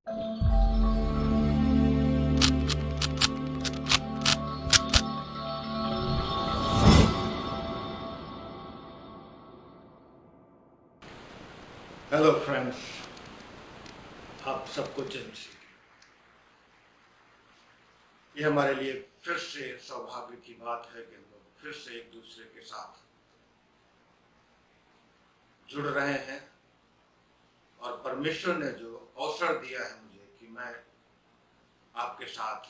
Hello friends, आप सबको जय श्री। ये हमारे लिए फिर से सौभाग्य की बात है कि हम लोग फिर से एक दूसरे के साथ जुड़ रहे हैं और परमेश्वर ने जो अवसर दिया है मुझे कि मैं आपके साथ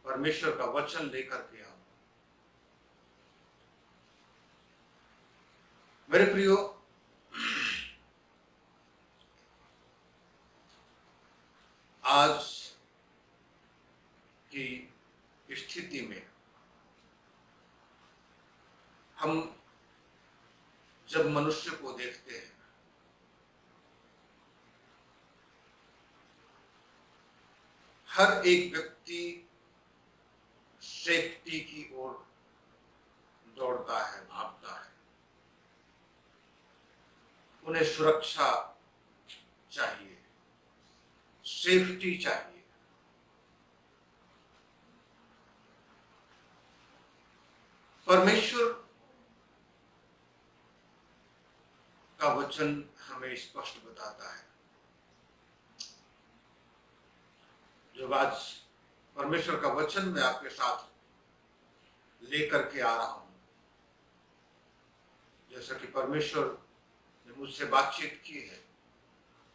परमेश्वर का वचन लेकर के आऊं। मेरे प्रियो, आज की स्थिति में हम जब मनुष्य को देखते हैं, हर एक व्यक्ति सेफ्टी की ओर दौड़ता है, भागता है। उन्हें सुरक्षा चाहिए, सेफ्टी चाहिए। परमेश्वर का वचन हमें स्पष्ट बताता है। जब आज परमेश्वर का वचन मैं आपके साथ लेकर के आ रहा हूं, जैसा कि परमेश्वर ने मुझसे बातचीत की है,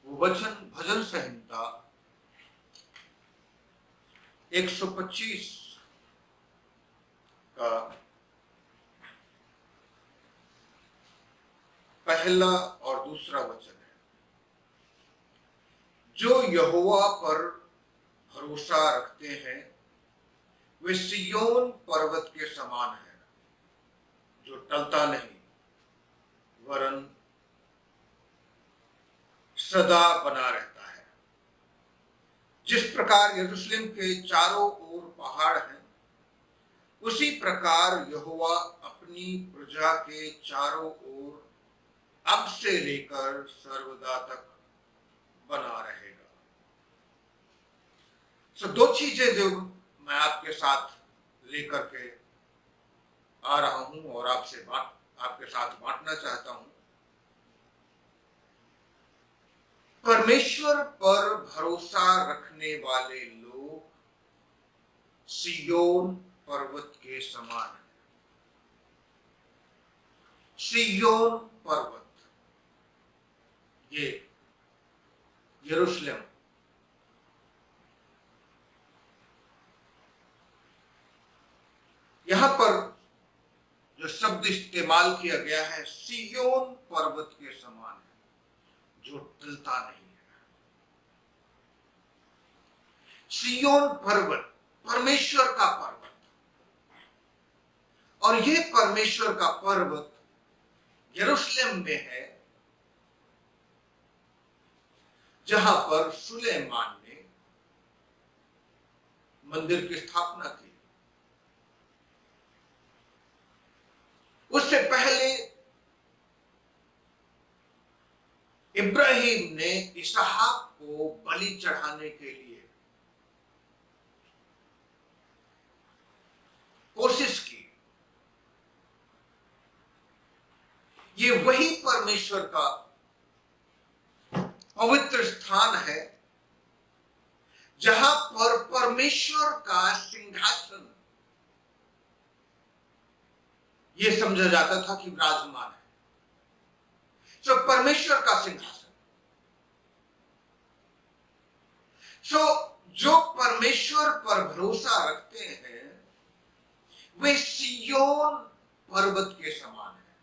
वो वचन भजन संहिता 125 का पहला और दूसरा वचन है। जो यहोवा पर भरोसा रखते हैं वे सिय्योन पर्वत के समान है, जो टलता नहीं वरन सदा बना रहता है। जिस प्रकार यरूशलेम के चारों ओर पहाड़ हैं, उसी प्रकार यहोवा अपनी प्रजा के चारों ओर अब से लेकर सर्वदा तक बना रहेगा। दो चीजें जो मैं आपके साथ लेकर के आ रहा हूं और आपके साथ बांटना चाहता हूं। परमेश्वर पर भरोसा रखने वाले लोग सिय्योन पर्वत के समान है। सिय्योन पर्वत, ये यरूशलेम, यहां पर जो शब्द इस्तेमाल किया गया है सिय्योन पर्वत के समान है, जो टलता नहीं है। सिय्योन पर्वत परमेश्वर का पर्वत, और ये परमेश्वर का पर्वत यरूशलेम में है, जहां पर सुलेमान ने मंदिर की स्थापना की। उससे पहले इब्राहिम ने इसहाक को बलि चढ़ाने के लिए कोशिश की। ये वही परमेश्वर का पवित्र स्थान है जहां पर परमेश्वर का सिंहासन, यह समझा जाता था कि विराजमान है। परमेश्वर का सिंहासन, जो परमेश्वर पर भरोसा रखते हैं वे सिय्योन पर्वत के समान है,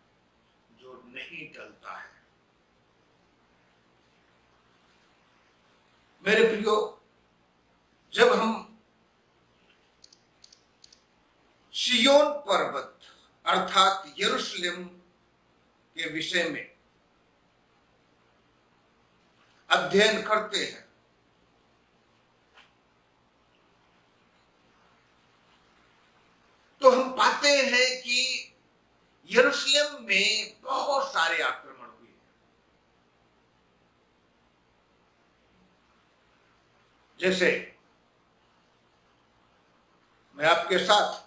जो नहीं टलता है। मेरे प्रियो, जब हम सिय्योन पर्वत अर्थात यरूशलेम के विषय में अध्ययन करते हैं तो हम पाते हैं कि यरूशलेम में बहुत सारे आक्रमण हुए। जैसे मैं आपके साथ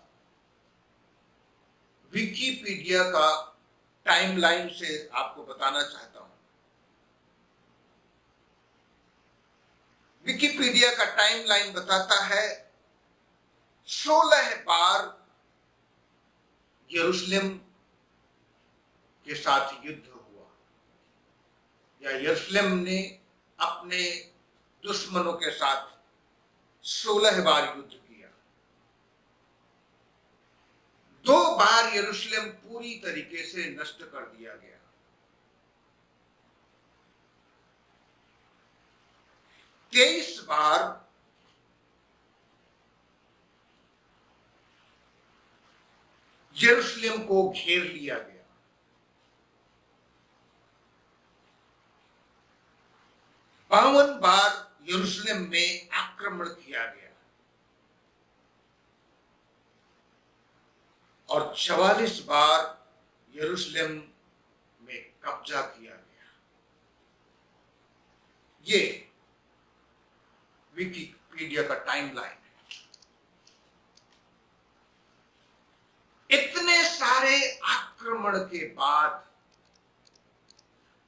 विकिपीडिया का टाइमलाइन से आपको बताना चाहता हूं। विकिपीडिया का टाइमलाइन बताता है 16 बार यरूशलेम के साथ युद्ध हुआ, या यरूशलेम ने अपने दुश्मनों के साथ 16 बार युद्ध किया। 2 बार यरूशलेम पूरी तरीके से नष्ट कर दिया गया। 23 बार यरूशलेम को घेर लिया गया। 52 बार यरूशलेम में आक्रमण किया गया और 44 बार यरूशलेम में कब्जा किया गया। ये विकिपीडिया का टाइमलाइन है। इतने सारे आक्रमण के बाद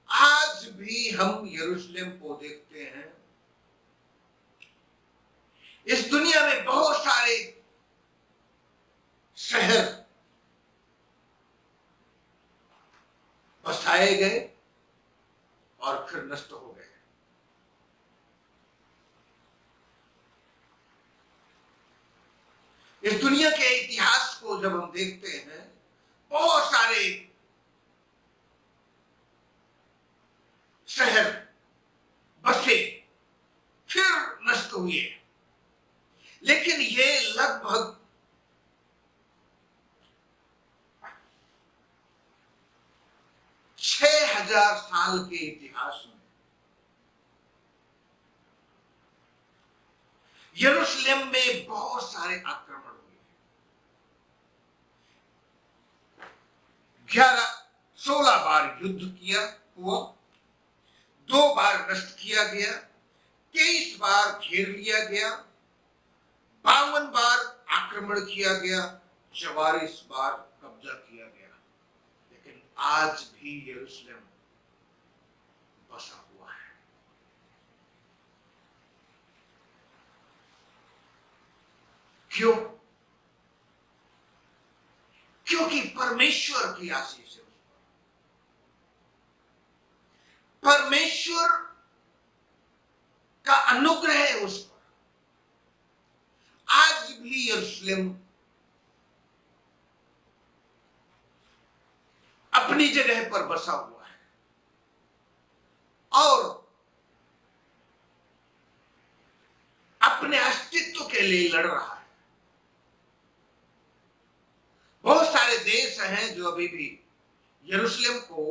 आज भी हम यरूशलेम को देखते हैं। इस दुनिया में बहुत सारे शहर बसाए गए और फिर नष्ट हो गए। इस दुनिया के इतिहास को जब हम देखते हैं, बहुत सारे शहर बसे फिर नष्ट हुए, लेकिन ये लगभग 6000 साल के इतिहास में यरूशलेम में बहुत सारे आक्रमण हुए। 16 बार युद्ध हुआ, 2 बार नष्ट किया गया, 23 बार घेर लिया गया, 52 बार आक्रमण किया गया, 44 बार कब्जा किया गया, लेकिन आज भी यरूशलेम बसा हुआ है। क्यों? क्योंकि परमेश्वर की आशीष है। परमेश्वर का अनुग्रह है उस पर। आज भी यरूशलेम अपनी जगह पर बसा हुआ है और अपने अस्तित्व के लिए लड़ रहा है। बहुत सारे देश हैं जो अभी भी यरूशलेम को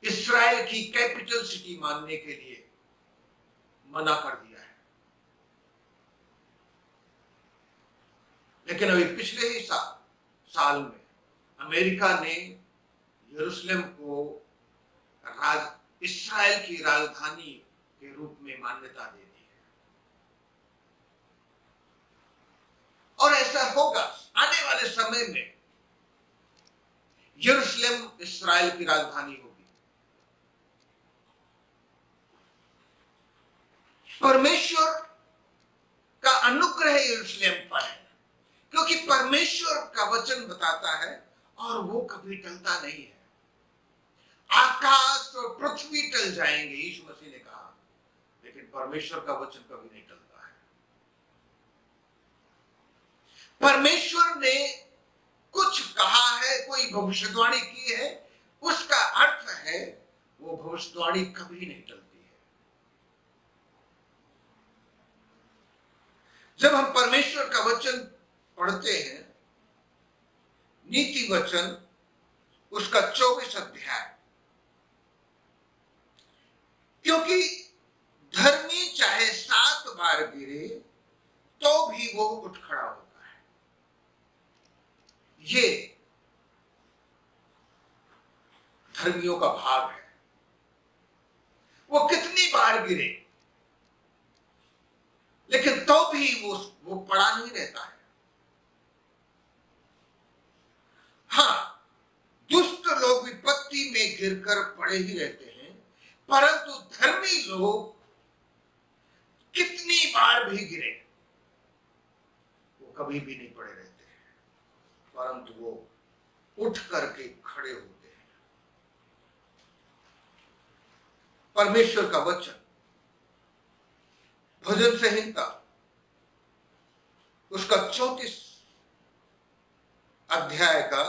इस्राएल की कैपिटल सिटी मानने के लिए मना कर दिया है। लेकिन अभी पिछले ही साल में अमेरिका ने यरूशलेम को इस्राएल की राजधानी के रूप में मान्यता दे दी है। और ऐसा होगा, आने वाले समय में यरूशलेम इस्राएल की राजधानी होगी। परमेश्वर का अनुग्रह यरूशलेम पर है, क्योंकि परमेश्वर का वचन बताता है और वो कभी टलता नहीं है। आकाश और पृथ्वी टल जाएंगे, यीशु मसीह ने कहा, लेकिन परमेश्वर का वचन कभी नहीं टलता है। परमेश्वर ने कुछ कहा है, कोई भविष्यवाणी की है, उसका अर्थ है वो भविष्यवाणी कभी नहीं टलती है। जब हम परमेश्वर का वचन पढ़ते हैं, नीति वचन उसका 24 अध्याय, क्योंकि धर्मी चाहे 7 बार गिरे तो भी वो उठ खड़ा होता है। ये धर्मियों का भाव है। वो कितनी बार बार गिरे, लेकिन तो भी वो पड़ा नहीं रहता है। हाँ, दुष्ट लोग विपत्ति में गिरकर पड़े ही रहते हैं, परंतु धर्मी लोग कितनी बार भी गिरे वो कभी भी नहीं पड़े रहते हैं, परंतु वो उठ करके खड़े होते हैं। परमेश्वर का वचन भजन संहिता उसका 34 अध्याय का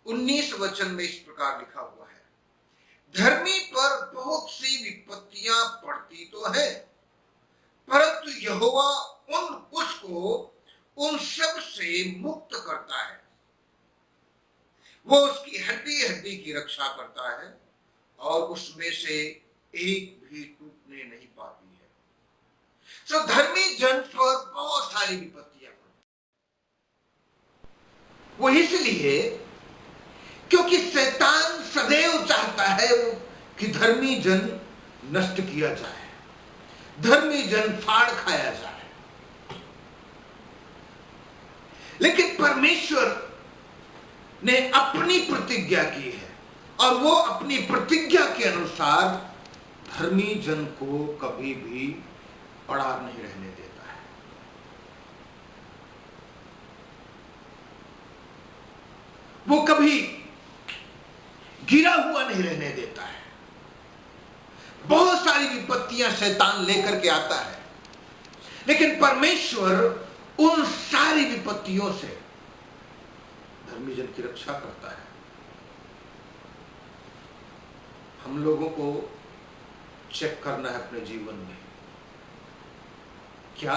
19 वचन में इस प्रकार लिखा हुआ है, धर्मी पर बहुत सी विपत्तियां पड़ती तो है, परंतु यहोवा उसको उन सब से मुक्त करता है। वो उसकी हड्डी हड्डी की रक्षा करता है और उसमें से एक भी टूटने नहीं पाती है। तो धर्मी जन पर बहुत सारी विपत्तियां पड़ती, वो इसलिए क्योंकि शैतान सदैव चाहता है कि धर्मी जन नष्ट किया जाए, धर्मी जन फाड़ खाया जाए। लेकिन परमेश्वर ने अपनी प्रतिज्ञा की है और वो अपनी प्रतिज्ञा के अनुसार धर्मी जन को कभी भी पड़ा नहीं रहने देता है। वो कभी गिरा हुआ नहीं रहने देता है। बहुत सारी विपत्तियां शैतान लेकर के आता है, लेकिन परमेश्वर उन सारी विपत्तियों से धर्मी जन की रक्षा करता है। हम लोगों को चेक करना है अपने जीवन में, क्या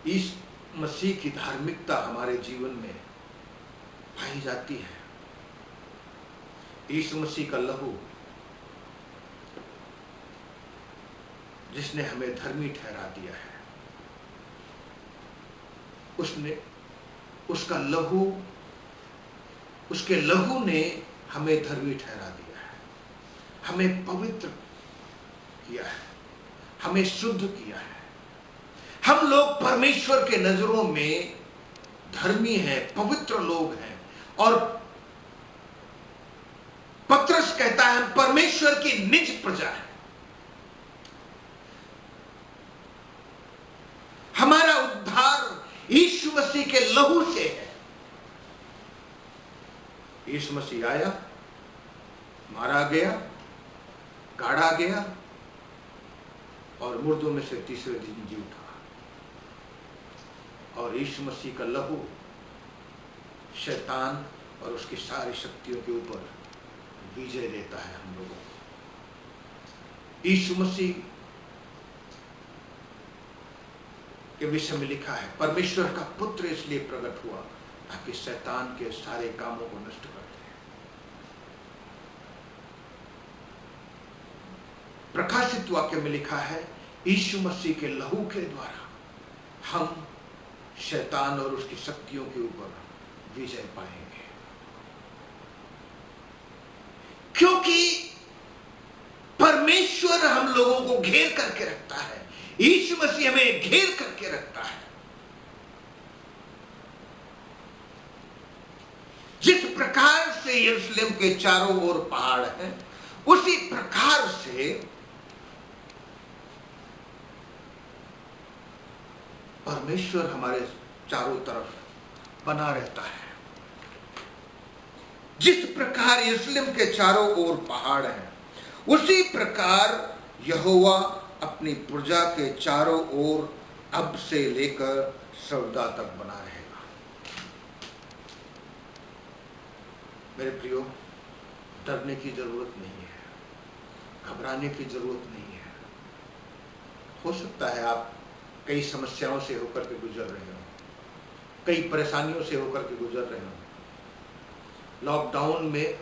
इस मसीह की धार्मिकता हमारे जीवन में पाई जाती है? यीशु मसीह का लहू जिसने हमें धर्मी ठहरा दिया है, उसके लहू ने हमें धर्मी ठहरा दिया है, हमें पवित्र किया है, हमें शुद्ध किया है। हम लोग परमेश्वर के नजरों में धर्मी हैं, पवित्र लोग हैं। और पत्रस कहता है हम परमेश्वर की निज प्रजा है। हमारा उद्धार यीशु मसीह के लहू से है। यीशु मसीह आया, मारा गया, गाड़ा गया और मुर्दों में से तीसरे दिन जी उठा। और यीशु मसीह का लहू शैतान और उसकी सारी शक्तियों के ऊपर विजय देता है हम लोगों को। यीशु मसीह के विषय में लिखा है, परमेश्वर का पुत्र इसलिए प्रकट हुआ ताकि शैतान के सारे कामों को नष्ट कर दे। प्रकाशित वाक्य में लिखा है, यीशु मसीह के लहू के द्वारा हम शैतान और उसकी शक्तियों के ऊपर विजय पाएंगे। क्योंकि परमेश्वर हम लोगों को घेर करके रखता है, यीशु मसीह हमें घेर करके रखता है। जिस प्रकार से यरूशलेम के चारों ओर पहाड़ हैं, उसी प्रकार से परमेश्वर हमारे चारों तरफ बना रहता है। जिस प्रकार यरूशलेम के चारों ओर पहाड़ हैं, उसी प्रकार यहोवा अपनी प्रजा के चारों ओर अब से लेकर सदा तक बना रहेगा। मेरे प्रियो, डरने की जरूरत नहीं है, घबराने की जरूरत नहीं है। हो सकता है आप कई समस्याओं से होकर के गुजर रहे हो, कई परेशानियों से होकर के गुजर रहे हो। लॉकडाउन में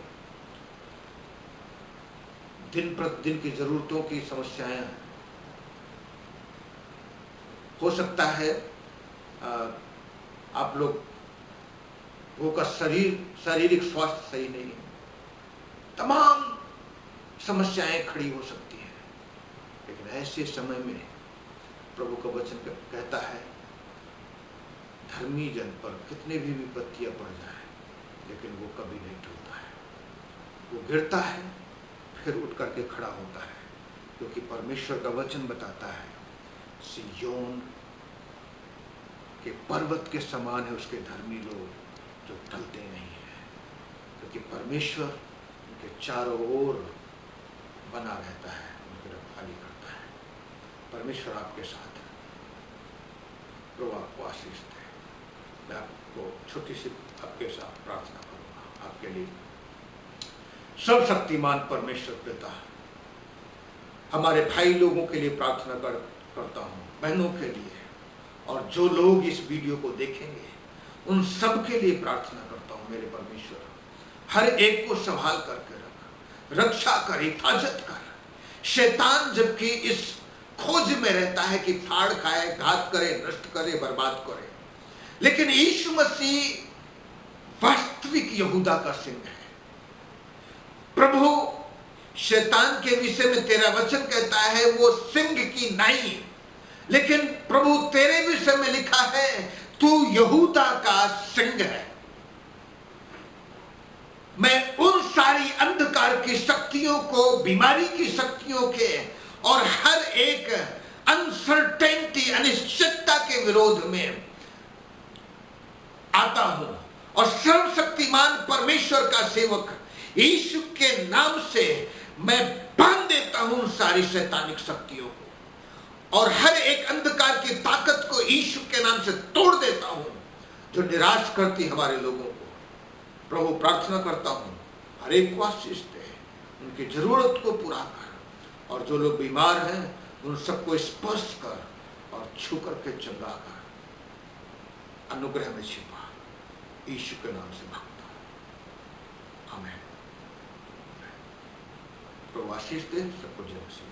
दिन प्रतिदिन की जरूरतों की समस्याएं हैं। हो सकता है आप लोगों का शारीरिक स्वास्थ्य सही नहीं है। तमाम समस्याएं खड़ी हो सकती हैं, लेकिन ऐसे समय में प्रभु का वचन कहता है, धर्मी जन पर कितने भी विपत्तियां पड़ जाए लेकिन वो कभी नहीं टूटता है। वो गिरता है फिर उठ करके खड़ा होता है, क्योंकि परमेश्वर का वचन बताता है सिय्योन के पर्वत के समान है उसके धर्मी लोग जो टलते नहीं है, क्योंकि परमेश्वर उनके चारों ओर बना रहता है, उनकी रखवाली करता है। परमेश्वर आपके साथ है। प्रभु आपको आशीष दे। मैं आपको छोटी सी आपके साथ प्रार्थना करूंगा। आपके लिए सर्वशक्तिमान परमेश्वर पिता, हमारे भाई लोगों के लिए प्रार्थना करता हूँ, बहनों के लिए, और जो लोग इस वीडियो को देखेंगे उन सब के लिए प्रार्थना करता हूँ। मेरे परमेश्वर, हर एक को संभाल करके रख, रक्षा कर, हिफाजत कर। शैतान जबकि इस खोज में रहता है कि फाड़ खाए, घात करे, नष्ट करे, बर्बाद करे, लेकिन यीशु मसीह वास्तविक यहूदा का सिंह है। प्रभु, शैतान के विषय में तेरा वचन कहता है वो सिंह की नाई, लेकिन प्रभु तेरे विषय में लिखा है तू यहूदा का सिंह है। मैं उन सारी अंधकार की शक्तियों को, बीमारी की शक्तियों के और हर एक अनसर्टेनिटी, अनिश्चितता के विरोध में आता हूं और सर्वशक्तिमान परमेश्वर का सेवक यीशु के नाम से मैं बांध देता हूं उन सारी शैतानिक शक्तियों को और हर एक अंधकार की ताकत को यीशु के नाम से तोड़ देता हूं जो निराश करती हमारे लोगों को। प्रभु, प्रार्थना करता हूं हर एक को आशीष दे, उनकी जरूरत को पूरा कर, और जो लोग बीमार हैं उन सबको स्पर्श कर और छू करके चंगा कर, अनुग्रह में छिपा, यीशु के नाम से मांगता हूं, आमीन। प्रभु आशीष दे सबको, जय मसीह।